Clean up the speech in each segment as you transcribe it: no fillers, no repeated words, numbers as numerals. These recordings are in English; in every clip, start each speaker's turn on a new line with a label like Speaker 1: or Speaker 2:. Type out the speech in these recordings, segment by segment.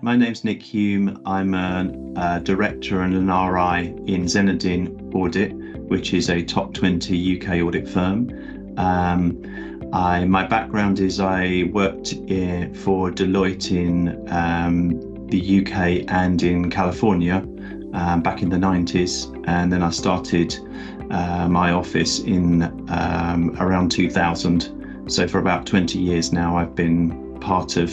Speaker 1: My name's Nick Hume. I'm a director and an RI in Zenadin Audit, which is a top 20 UK audit firm. My background is I worked for Deloitte in the UK and in California back in the 90s, and then I started my office in around 2000. So for about 20 years now, I've been part of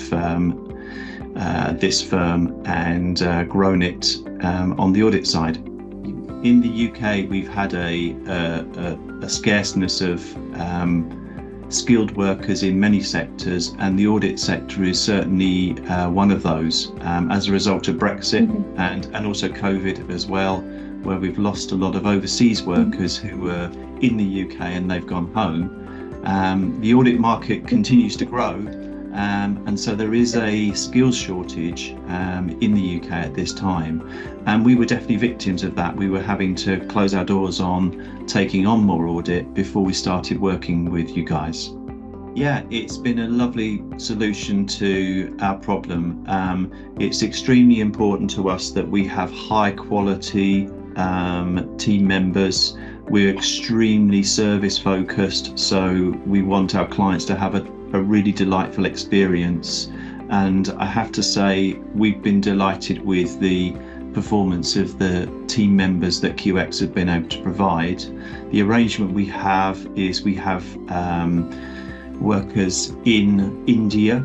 Speaker 1: this firm and grown it on the audit side. In the UK, we've had a scarceness of skilled workers in many sectors, and the audit sector is certainly one of those as a result of Brexit and also COVID as well, where we've lost a lot of overseas workers who were in the UK and they've gone home. The audit market continues to grow, and so there is a skills shortage in the UK at this time, and we were definitely victims of that. We were having to close our doors on taking on more audit before we started working with you guys. Yeah, it's been a lovely solution to our problem. It's extremely important to us that we have high quality team members. We're extremely service focused, so we want our clients to have a really delightful experience. And I have to say, we've been delighted with the performance of the team members that QX have been able to provide. The arrangement we have is we have workers in India,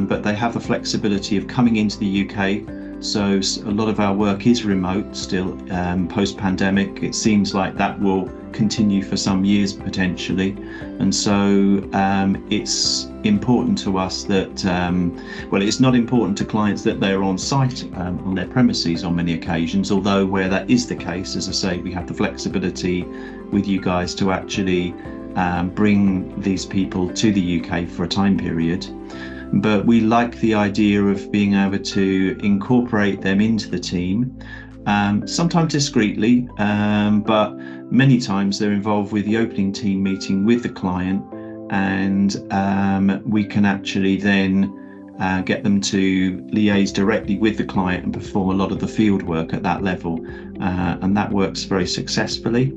Speaker 1: but they have the flexibility of coming into the UK. So a lot of our work is remote still, post-pandemic. It seems like that will continue for some years potentially. And so it's important to us that, well, it's not important to clients that they're on site on their premises on many occasions, although where that is the case, as I say, we have the flexibility with you guys to actually bring these people to the UK for a time period. But we like the idea of being able to incorporate them into the team, sometimes discreetly, but many times they're involved with the opening team meeting with the client, and we can actually then get them to liaise directly with the client and perform a lot of the field work at that level, and that works very successfully.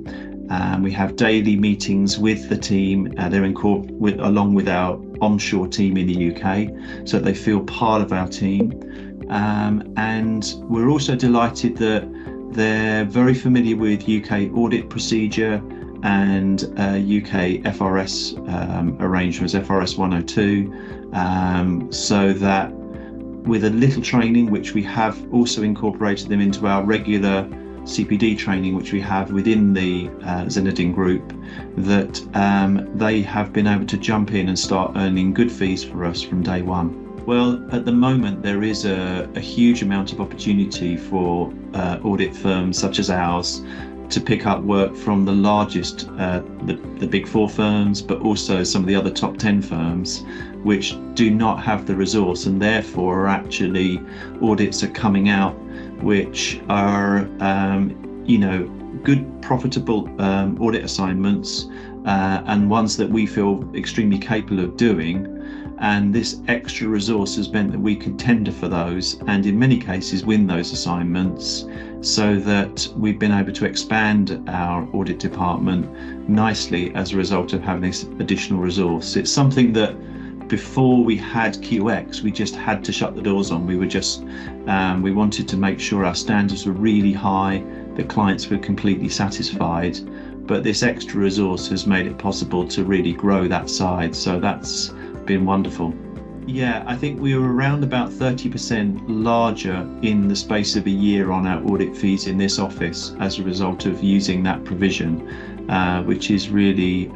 Speaker 1: We have daily meetings with the team. They're along with our onshore team in the UK, so they feel part of our team. And we're also delighted that they're very familiar with UK audit procedure and UK FRS arrangements, FRS 102, so that with a little training, which we have also incorporated them into our regular CPD training, which we have within the Zenadin group, that they have been able to jump in and start earning good fees for us from day one. Well, at the moment there is a huge amount of opportunity for audit firms such as ours to pick up work from the largest, the big four firms, but also some of the other top 10 firms, which do not have the resource, and therefore are actually audits are coming out which are good, profitable audit assignments, and ones that we feel extremely capable of doing. And this extra resource has meant that we can tender for those, and in many cases win those assignments, so that we've been able to expand our audit department nicely as a result of having this additional resource. It's something that before we had QX, we just had to shut the doors on. We wanted to make sure our standards were really high, the clients were completely satisfied, but this extra resource has made it possible to really grow that side. So that's been wonderful. Yeah, I think we were around about 30% larger in the space of a year on our audit fees in this office as a result of using that provision, which is really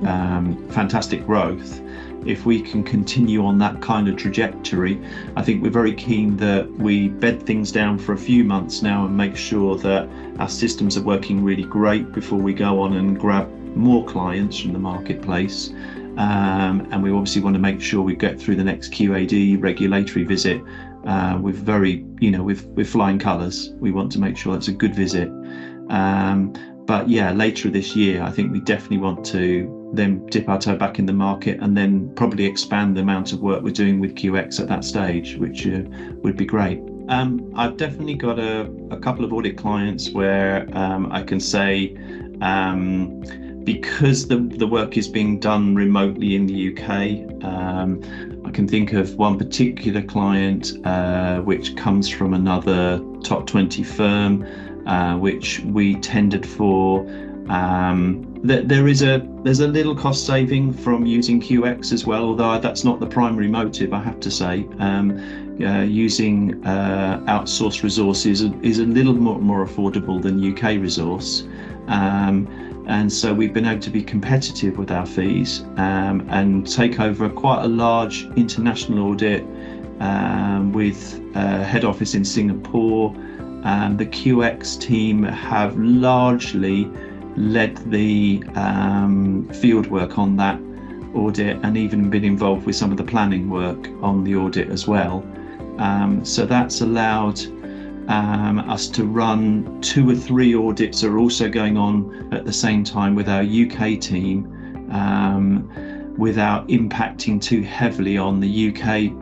Speaker 1: fantastic growth. If we can continue on that kind of trajectory, I think we're very keen that we bed things down for a few months now and make sure that our systems are working really great before we go on and grab more clients from the marketplace. And we obviously want to make sure we get through the next QAD regulatory visit with with flying colours. We want to make sure that's a good visit. But yeah, later this year, I think we definitely want to then dip our toe back in the market and then probably expand the amount of work we're doing with QX at that stage, which would be great. I've definitely got a couple of audit clients where I can say, because the work is being done remotely in the UK, I can think of one particular client which comes from another top 20 firm, which we tendered for. There's a little cost saving from using QX as well, although that's not the primary motive, I have to say. Using outsourced resources is a little more affordable than UK resource. And so we've been able to be competitive with our fees, and take over quite a large international audit with head office in Singapore. The QX team have largely led the field work on that audit, and even been involved with some of the planning work on the audit as well. So that's allowed us to run 2 or 3 audits are also going on at the same time with our UK team, without impacting too heavily on the UK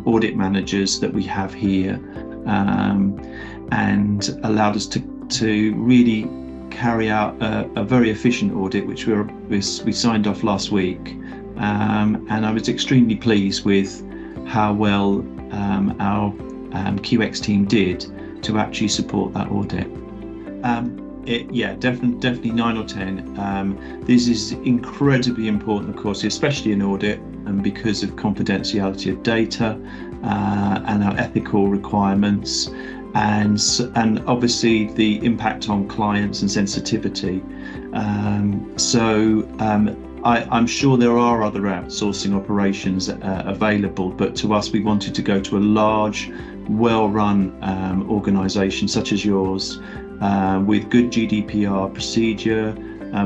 Speaker 1: audit managers that we have here, and allowed us to really carry out a very efficient audit, which we signed off last week, and I was extremely pleased with how well our QX team did to actually support that audit. Definitely 9 or 10. This is incredibly important, of course, especially in audit, and because of confidentiality of data and our ethical requirements, and obviously the impact on clients and sensitivity. I'm sure there are other outsourcing operations available, but to us, we wanted to go to a large, well-run organisation such as yours, with good GDPR procedure.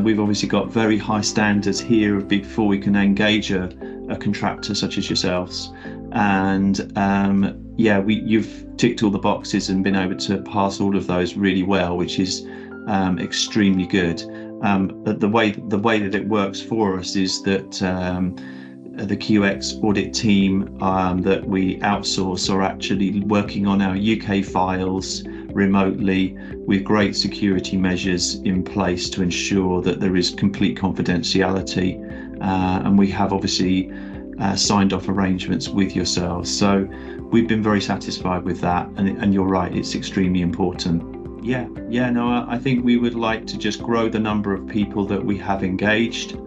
Speaker 1: We've obviously got very high standards here before we can engage a contractor such as yourselves. And you've ticked all the boxes and been able to pass all of those really well, which is extremely good. The way that it works for us is that the QX audit team that we outsource are actually working on our UK files remotely with great security measures in place to ensure that there is complete confidentiality, and we have obviously signed off arrangements with yourselves. So we've been very satisfied with that, and you're right, it's extremely important. I think we would like to just grow the number of people that we have engaged,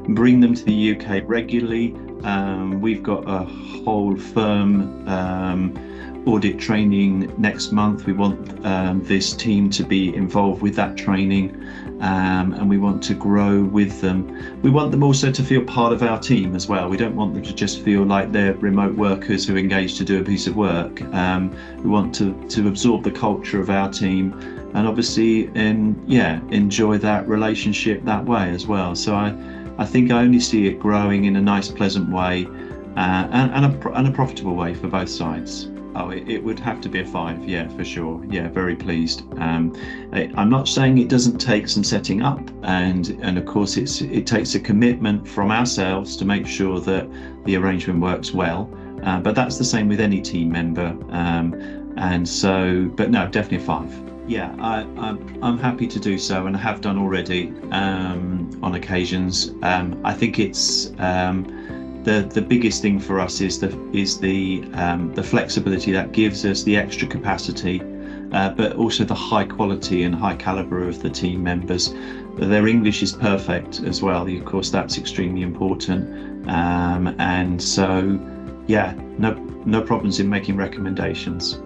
Speaker 1: bring them to the UK regularly. We've got a whole firm audit training next month. We want this team to be involved with that training, and we want to grow with them. We want them also to feel part of our team as well. We don't want them to just feel like they're remote workers who are engaged to do a piece of work. We want to absorb the culture of our team, and obviously enjoy that relationship that way as well. So I think I only see it growing in a nice, pleasant way, and a profitable way for both sides. Oh, it would have to be a 5, yeah, for sure. Yeah, very pleased. I'm not saying it doesn't take some setting up, and of course it takes a commitment from ourselves to make sure that the arrangement works well. But that's the same with any team member. But no, definitely a 5. Yeah, I'm happy to do so, and I have done already on occasions. I think it's the biggest thing for us is the flexibility that gives us, the extra capacity, but also the high quality and high caliber of the team members. Their English is perfect as well. Of course, that's extremely important. And so, yeah, no problems in making recommendations.